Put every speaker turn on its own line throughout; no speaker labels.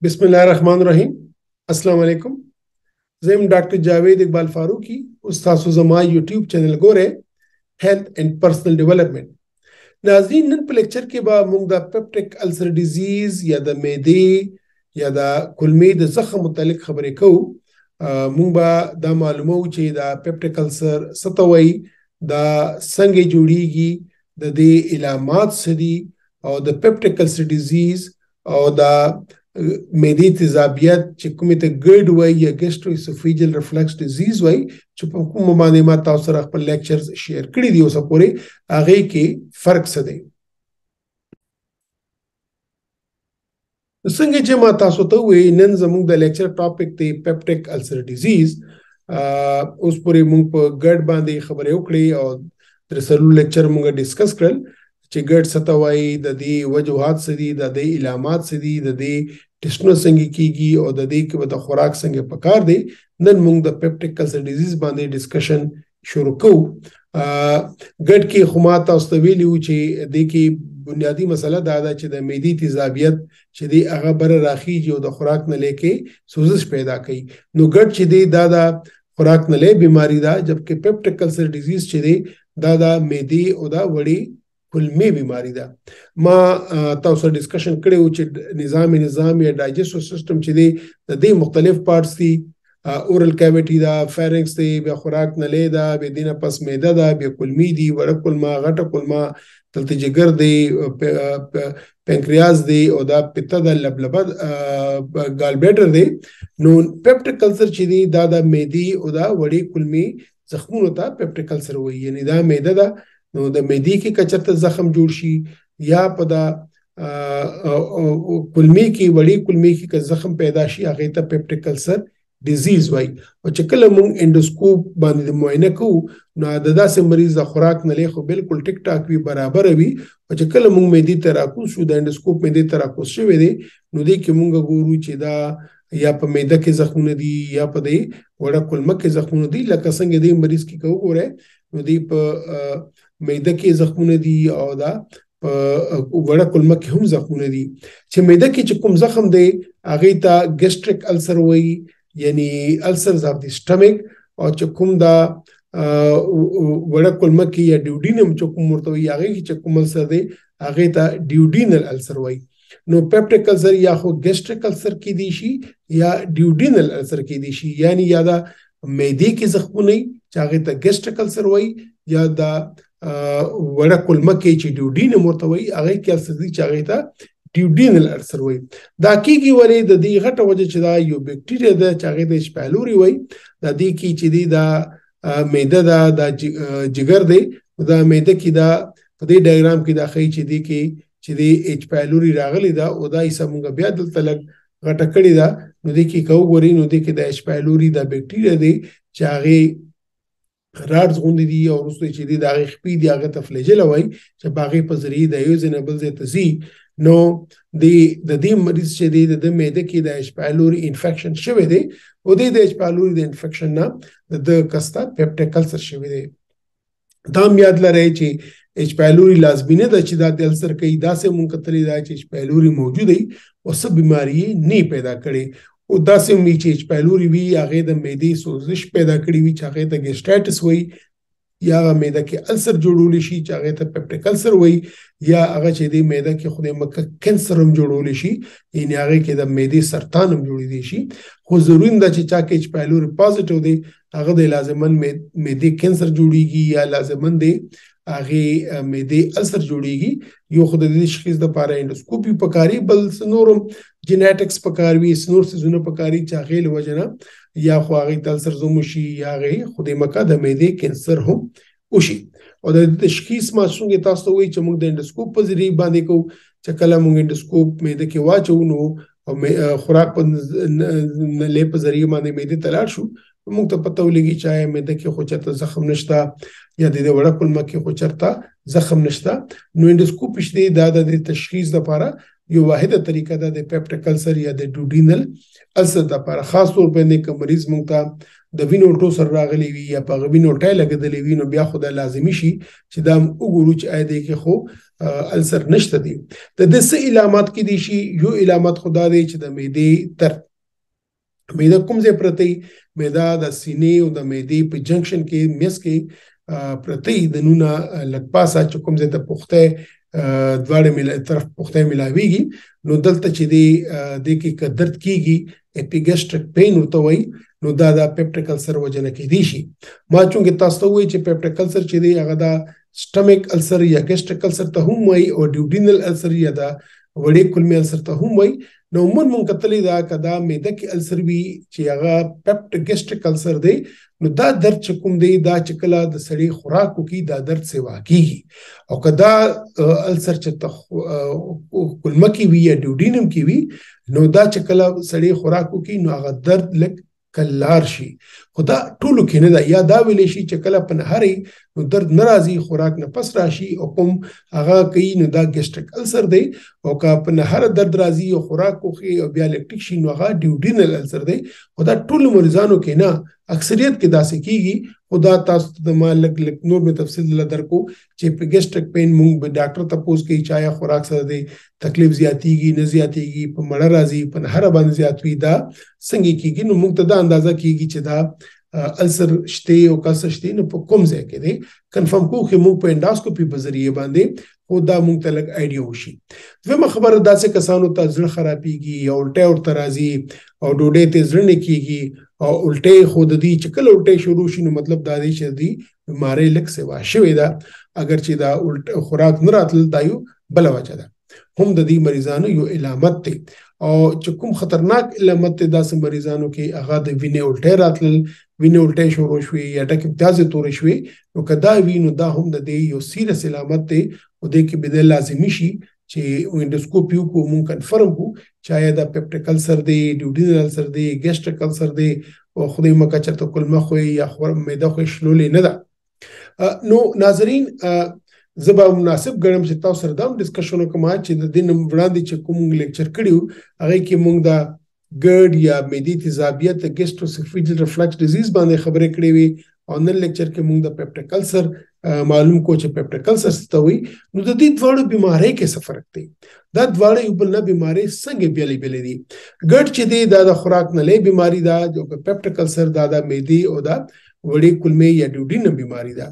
बिस्मिल्लाहिर्रहमानिर्रहीम। अस्सलाम वालेकुम। ज़ेम डॉक्टर जावेद इकबाल फारूकी उस्ताद Zama YouTube channel Gore health and personal development. नाज़रीन, नन पे लेक्चर के बाद मुंग दा पेप्टिक अल्सर डिजीज या दा मेदे या दा कुलमे द ज़ख़म मुतालिक खबरें को मुंग बा दा मालूमो चे दा पेप्टिक अल्सर सतवई दा संगे जुड़ीगी दा दे इलामात सदी और द पेप्टिक अल्सर डिजीज और दा मेदी तेजाबियत चिकुमे ते गर्ड वई या गैस्ट्रोइसोफेजियल रिफ्लक्स डिजीज वई चुप को माने मा तासर खपल लेक्चर्स शेयर करी दियो सपोरे आगे के फर्क सदे संगे जे मा तासो तो वे नन जमुंग द लेक्चर टॉपिक ते पेप्टिक अल्सर डिजीज उस पूरे मुंग पर गर्ड बांधे खबरें उकड़ी और तरसलू लेक्चर मुंगा डिस्कस करल चे गर्ड सतवाई द दे वजूहात सदी द दे इलामात सदी द दे टिस्नो संगे कीगी और द दे के बता खुराक संगे पकार दे नन मुंग द पेप्टिक अल्सर डिजीज बांधे डिस्कशन शुरू को गर्ड की खुमात औस्तवेली उचे दे की बुनियादी मसला दादा चे द मेदी तेजाबियत चे दे अगा बर राखी जो द खुराक न लेके सोजिश पैदा कई नो गर्ड चे दे दादा खुराक न ले बीमारी दा जबकि पेप्टिक अल्सर डिजीज चे दे दादा मेदी ओदा वड़ी कुलमे बीमारी दा मा ताउसा डिस्कशन करे उचे निजाम या डाइजेस्टिव सिस्टम चे दे मुख्तलिफ पार्ट्स थी ओरल कैविटी दा फेरिंग्स दे बे खुराक न ले दा बे दिना पस मैदा दा बे कुलमी दी वड़ कुलमा गट कुलमा तलते जिगर दे पेंक्रियाज दे और दा पित्ता दा लबलबा gall bladder they know peptic ulcer चे दे दादा मेदी ओदा वड़ी कुलमी जख्मों होता पेप्टिक अल्सर हुई यानी दा मैदा दा नो द मेदी की कचरत जख्म जोड़शी या पदा कुलमी की वड़ी कुलमी की का जख्म पैदाशी आगे ता पेप्टिक अल्सर डिजीज वाई और चकल मुंग एंडोस्कोप बांध मुआयना को ना ददा से मरीज खुराक न ले खो बिल्कुल टिक टाक भी बराबर भी और चकल मुंग मेदी तराकुस शुदा एंडोस्कोप में दे तराकुस शवे दे नो दे के मुंग गोरू चेदा या प मैदा के जख्म दी या प दे वड़ा कुलमक के जख्म दी लका संगे दे मरीज की को हो रहे नो दी प मैदा के जख्म दी और दा वड़ा कुलमक के हम जख्म दी छे मैदा की चकुम जख्म दे आगे ता गैस्ट्रिक अल्सर वही यानी अल्सर्स ऑफ द स्टमक और चकुम दा वड़ा कुलमक की या ड्यूडीनम चकुम मुर्तवी आगे की चकुम अल्सर दे आगे ता ड्यूडीनल अल्सर वही नो पेप्टिक अल्सर या खो गैस्ट्रिक अल्सर की दिशी या ड्यूडीनल अल्सर की दिशी यानी यादा मैदे की जख्म नहीं चाहे ता गैस्ट्रिक अल्सर वही या दा वड़ा कुलमक के ची ड्यूडीनम मुर्तवी आगे की अल्सर दी चाहे ता ड्यूडीनल अल्सर वही दाकी की वाले ददी घट वजह चदा यो बैक्टीरिया दा चाहे ता स्पाइलोरी वही दादी की चिदी दा मैदा दा जिगर दे दा मैदा की दा पदे डायग्राम की दा खई चिदी की चिदी एच पाइलोरी रागली दा ओदा इसा मुंगा बिया दल तलक घटकड़ी दा नुदी की कऊ गोरी नुदी की दा एच पाइलोरी दा बैक्टीरिया दे चाहे राड्स गुंदी दी और उसने चिदी दा आगे खपी दी आगे तफलेजे लवाई जब आगे पजरी दा यूजेनेबल जे तजी नो दी मरीज चे दे मैदे की दा एच पाइलोरी इन्फेक्शन शवे दे ओदे दा एच पाइलोरी दा इन्फेक्शन ना द कस्ता पेप्टिक अल्सर शवे दे दाम याद ला रहे चे एच पाइलोरी लाजमी ने दा चिदा अल्सर कई दा से मुंकतली दा एच पाइलोरी मौजूद है और सब बीमारी नहीं पैदा करे और दा से नीचे एच पाइलोरी भी आगे द मैदे सोजिश पैदा करी भी चाहे ता गैस्ट्राइटिस हुई या मैदा के अल्सर जोड़ोली शी चाहे ता पेप्टिक अल्सर हुई या आगे चेदे मैदा के खुदे मक्का कैंसर हम जोड़ोली शी यानी आगे के दा मैदे सरतान हम जोड़ी दी शी खुद जरूरी दा चिचा के एच पाइलोरी पॉजिटिव दे आगे दे लाजमन मैदे कैंसर जोड़ीगी या लाजमन दे आगे मैदे अल्सर जोड़ेगी यो खुद तशखीस द पारा एंडोस्कोपी पकारी बल सनोरम जेनेटिक्स पकारवी स्नोर से जुना पकारी चागेल वजना या खो आगे अल्सर जोमुशी या आगे खुद मका द मैदे कैंसर हो उशी और द तशखीस मासूंगे तास्तो वही चमुक द एंडोस्कोप पजरी बांधे को चकला मुंग एंडोस्कोप मैदे के वाचो नो और खुराक पर ले पजरी माने मैदे तलाशु मुंग तो पता लगी चाहे मैदे के खुचरता जख्म नश्ता या दे वड़ा कुलमा के खुचरता जख्म नश्ता नो एंडोस्कोप दे दादा दे तशखीस द पारा यो वाहिद तरीका दा दे पेप्टिक अल्सर या दे ड्यूडीनल अल्सर दा पारा खास तौर पे ने का मरीज मुंगता د وینو ټو سره راغلی وي یا په وینو ټای لګېدلی وي نو بیا خو دا لازمي شي چې دا وګورو چې آیا دی کې خو السر نشته دی. د دې څه علامات کې دي شي؟ یو علامت خو دا دی چې د معدې درد، معده کوم ځای پرته معده د سینې او د معدې په جنکشن کې میس کې پرته د نونه لږ پاسه چې کوم ځای ته پخته دواړه طرف پخته ملاويږي نو دلته چې د کې درد کیږي اپیګاسټریک پین ورته وایي نو دا د پیپټیک السر وجنه کې دي شي. ما چونګه تاسو ته وایي چې پیپټیک السر چې دی هغه دا سټمیک السر یا ګیسټریک السر ته هم وایي او ډیوډینل السر یا دا وړې کولمې السر ته هم وایي. نو مونږ کتلې دا کدا معده کې السر وي چې هغه پیپټیګاسټریک السر دی نو دا درد چې کوم دی دا چې کله د سړي خوراک وکړي دا درد سیوا کیږي او کدا السر چې کولمه کې وي یا ډیوډینم کې وي نو دا چې کله سړي خوراک وکړي نو هغه درد لک کلار شي. خدا ټولو کې نه دا یا دا ویلې شي چې کله په نهاري نو درد ناراضي خوراک نه پس راشي او کوم هغه کوي نو دا ګیسټریک السر دی او که په نهار درد راځي او خوراک کوي او بیا لیکټیک شي نو هغه ډیوډینل السر دی. خدا ټولو مریضانو کې نه اکثریت کې داسې کیږي. خدا تاسو د ما لک نور به تفصیل درکو چې په ګیسټریک پین مونږ به ډاکټر ته پوښتنه کوي چې آیا خوراک سره دی تکلیف زیاتیږي نه زیاتیږي په مړه راځي په نهار باندې زیات وي دا څنګه کیږي نو موږ ته دا اندازه کیږي چې دا السر شته او کاسه شته نو په کوم ځای کې دی کنفرم کوو چې موږ په انډوسکوپي په ذریعہ باندې خو دا موږ ته لږ آیډیا وشي. دویمه خبره داسې کسانو ته زړه خرابېږي یا الټه ورته راځي او ډوډۍ ته زړه نه کیږي او الټه خود دي چې کله الټه شروع شي نو مطلب دا دی چې دی بیماری لږ سیوا شوې ده اگر چې دا خوراک نه راتل دایو بل وجه ده هم د دې مریضانو یو علامت دی او چې کوم خطرناک علامت دی داسې مریضانو کې هغه د وینې الټه راتل وینې الټه شروع شوې یا ټکي تازه تور شوې نو کدا وینو دا هم د دې یو سیریس علامت دی او د کې به لازمي شي چې انډوسکوپي کو مونږ کنفرم کو چې آیا دا پیپټیک السر دی ډیوډینل السر دی ګیسټریک السر دی او خدای مکه چرته کولمه خو یا معده خو شلولې نه ده. نو ناظرین زبا مناسب ګڼم چې تاسو سره دا ډسکشن وکړم چې د دین وړاندې چې کوم لیکچر کړیو هغه کې مونږ دا ګرد یا معدې تیزابیت ګیسټروسوفیجل ریفلکس ډیزیز باندې خبرې کړې وي او نن لیکچر کې مونږ د پیپټیک السر معلوم کو چې پیپټیک السر څه وي. نو د دې دواړو بیماری کې څه فرق دی؟ دا دواړه یو بل نه بیماری څنګه بیلې بیلې دي؟ ګرد چې دی دا د خوراک نه لې بیماری ده او پیپټیک السر دا د معدې او دا وړې کولمې یا ډیوډینم بیماری ده.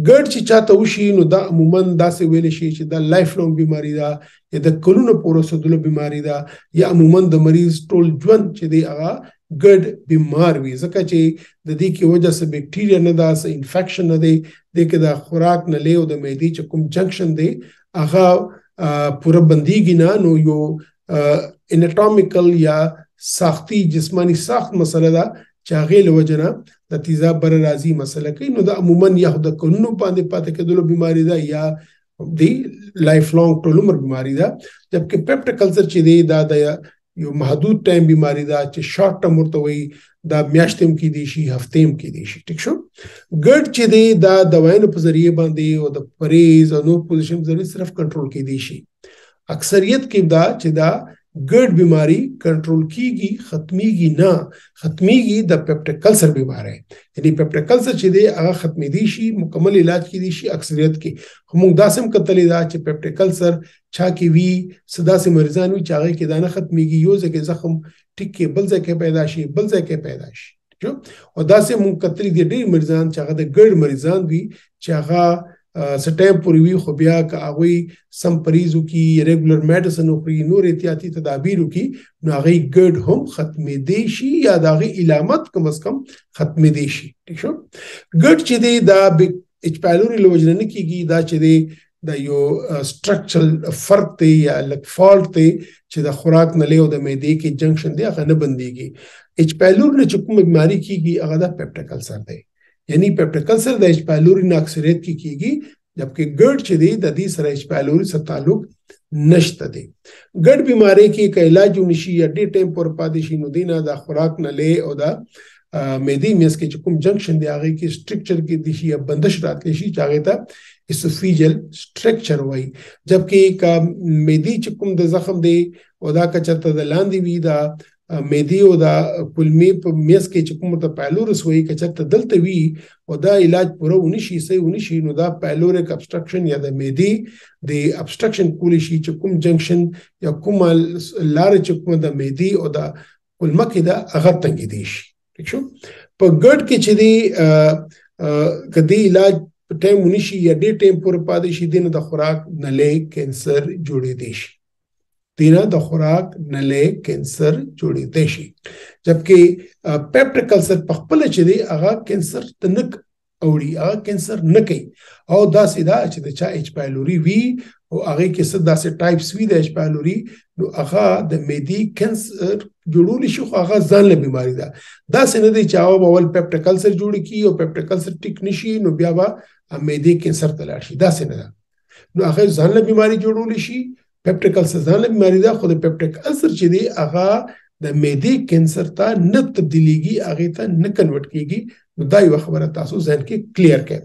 ګرد چې چاته وشي نو دا عموما داسې ویل شي چې دا لایف لونګ بیماری ده یا د کلونو پورې رسیدلو بیماری ده یا عموما د مریض ټول ژوند چې دی هغه ګرد بیمار وي ځکه چې د دې کې وجه څه بیکټیریا نه ده څه انفیکشن نه دی د کې د خوراک نه له او د معدې چې کوم جنکشن دی هغه پوره بنديږي نه نو یو انټومیکل یا ساختي جسمانی ساخت مسله ده چې هغه له وجنه د تیزاب بر راځي مسله کوي نو د عموما یا د کونو باندې پاتې کېدلو بیماری ده یا دی لایف لونګ ټول عمر بیماری ده. جبکې پیپټیک السر چې دی دا د یو محدود ټایم بیماری ده چې شارټ ټرم ورته وي دا میاشتم کې دي شي هفتیم کې دي شي. ټیک شو. ګرد چې دی دا دوايانو په ذریعہ باندې او د پریز او نو پوزیشن ذریعہ صرف کنټرول کې دي شي. اکثریت کې دا چې دا ګرد بیماری کنټرول کیږي ختميږي نه ختميږي د پیپټیک السر بیماری یعنی پیپټیک السر چې دی هغه ختمي دي شي مکمل علاج کې دي شي اکثریت کې موږ داسم کتلې دا چې پیپټیک السر چا کې وی صدا سي مریضان وی چې هغه کې دانه ختميږي یو ځکه زخم ټیک کې بل ځکه پیدا شي بل ځکه پیدا شي او داسې موږ کتلې دي ډېر مریضان چې هغه د ګرد مریضان وی چې هغه سټیم پوری وی خو بیا که هغه سم پریزو کی ریګولر میډیسن او نور احتیاطي تدابیر کی نو هغه ګرد هم ختمې دي شي یا دغه علامت کم از کم ختمې دي شي. ٹھیک شو. ګرد چې دی دا اچ پایلوري لوجنه نه کیږي دا چې دی د یو سټرکچرل فرق دی یا لک فالټ دی چې د خوراک نه له د معدې کې جنکشن دی هغه نه بنديږي. اچ پایلور نه چې کوم بیماری کیږي هغه د پیپټیک السر دی یعنی پیپټیک السر د اچ پایلوري نه اکثریت کې کیږي جبکې ګرد چې دی د دې سره اچ پایلوري سره تعلق نشته دی. ګرد بیماری کې ک علاج ونشي یا ډی ټایم پر پاتې شي نو دینه د خوراک نه له او د معدې میس کې کوم جنکشن دی هغه کې سټرکچر کې دي شي یا بندش راتلی شي چې هغه ته اسوفیجل سټرکچر وایي جبکې کا معدې چې کوم د زخم دی او دا که چرته د لاندې وي دا میدی او دا کلمی په میس کې چې کوم ته پایلورس وایي که چېرته دلته وي او دا علاج پوره ونه شي صحیح ونه شي نو دا پایلوریک ابسټرکشن یا د میدی د ابسټرکشن کولی شي چې کوم جنکشن یا کومه لاره چې کومه د میدی او د کلمه کې ده هغه تنګېدی شي. ٹھیک شو. په ګډ کې چې دی که دې علاج په ټایم ونه شي یا ډېر ټایم پورې پاتې شي دې نه د خوراک نلۍ کینسر جوړېدی شي. دینا د خوراک نلۍ کینسر جوړېدی شي. جبکې پیپټیک السر په خپله چې دی هغه کینسر ته نه اوړي هغه کینسر نه کوي او داسې ده چې د چا ایچ پایلوري وي او هغې کې څه داسې ټایپس وي د ایچ پایلوري نو هغه د معدې کینسر جوړولی شي خو هغه ځان له بیماري ده. داسې نه دی چې هغه به اول پیپټیک السر جوړ کړي او پیپټیک السر ټیک نه شي نو بیا به معدې کینسر ته لاړ شي. داسې نه ده. نو هغه ځان له بیماري جوړولی شي. پیپټیک السر ځان له بیماري ده خو د پیپټیک السر چې دی هغه د معدې کینسر ته نه تبدیلیږي هغې ته نه کنورټ کېږي. نو دا یوه خبره تاسو ذهن کې کلیر کړئ.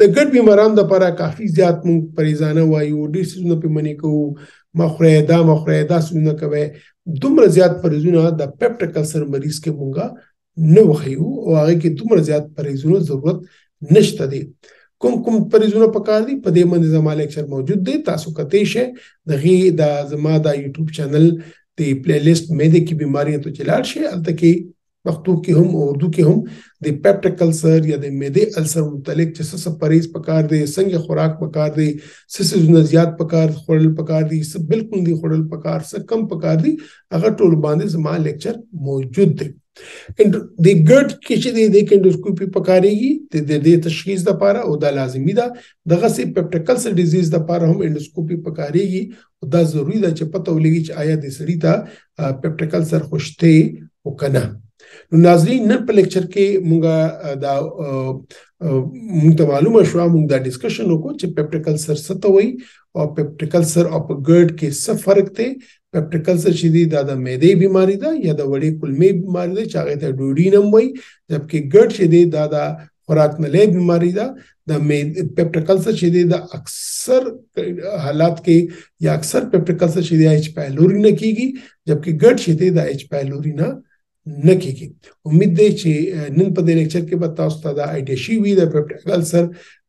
د ګډ بیمارانو دپاره کافي زیات موږ پریزانه وایو ډېر څیزونه پرې منې کوو مه خورئ دا مه خورئ دا څیزونه کوئ. دومره زیات پرهیزونه د پیپټیک السر مریض کې مونږ نه وښیو او هغې کې دومره زیات پرهیزونو ضرورت نشته دی. کوم پرهیزونه پکار دي په دې باندې زما لیکچر موجود دی تاسو کتی شئ دغې د زما دا یوټیوب چینل د پلی لیسټ معدې کې بیماریاں ته چې لاړ شئ هلته کې پښتو کې هم او اردو کې هم د پیپټیک السر یا د معدې السر متعلق چې څه پرهیز پکار دی څنګه خوراک پکار دی څه څیزونه زیات پکار خوړل پکار دي څه بالکل دي خوړل پکار څه کم پکار دي هغه ټول باندې زما لیکچر موجود دی. د ګډ کې چې د اندوسکوپي پکارېږي د دې تشخیص دپاره او دا لازمي ده. دغسې پیپټیک السر ډیزیز دپاره هم اندوسکوپي پکارېږي او دا ضروري ده چې پته ولګي چې آیا د سړي ته پیپټیک السر خو شته او که نه. نو ناظرین نن په لیکچر کې مونږ ته معلومه شوه مونږ دا ډسکشن وکړو چې پیپټیک السر څه ته وایي او پیپټیک السر او په ګرد کې څه فرق دی. پیپټیک السر چې دی دا د معدې بیماری ده یا د وړې کولمې بیماری ده چې هغې ته ډوډینم وایي جبکې ګرد چې دی دا د خوراک نلۍ بیماری ده. د پیپټیک السر چې دی د اکثر حالات کې یا اکثر پیپټیک السر چې دی ایچ پایلوري نه کېږي جبکې ګرد چې دی د ایچ پایلوري نه کېږي. امید دی چې نن په دې لیکچر کې به تاسو ته دا آیډیا شوي وي د پیپټیک السر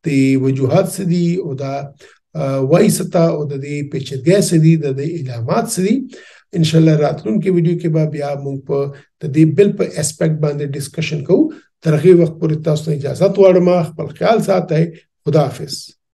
د وجوهات څه دي او دا وایي څه ته او د دې پیچیدګۍ څه دي د دې علامات څه دي. انشاءالله راتلونکي ویډیو کې به بیا موږ په د دې بل په اسپیکټ باندې ډسکشن کوو. تر هغې وخت پورې تاسو ته اجازت غواړم. خپل خیال ساتئ. خدا حافظ.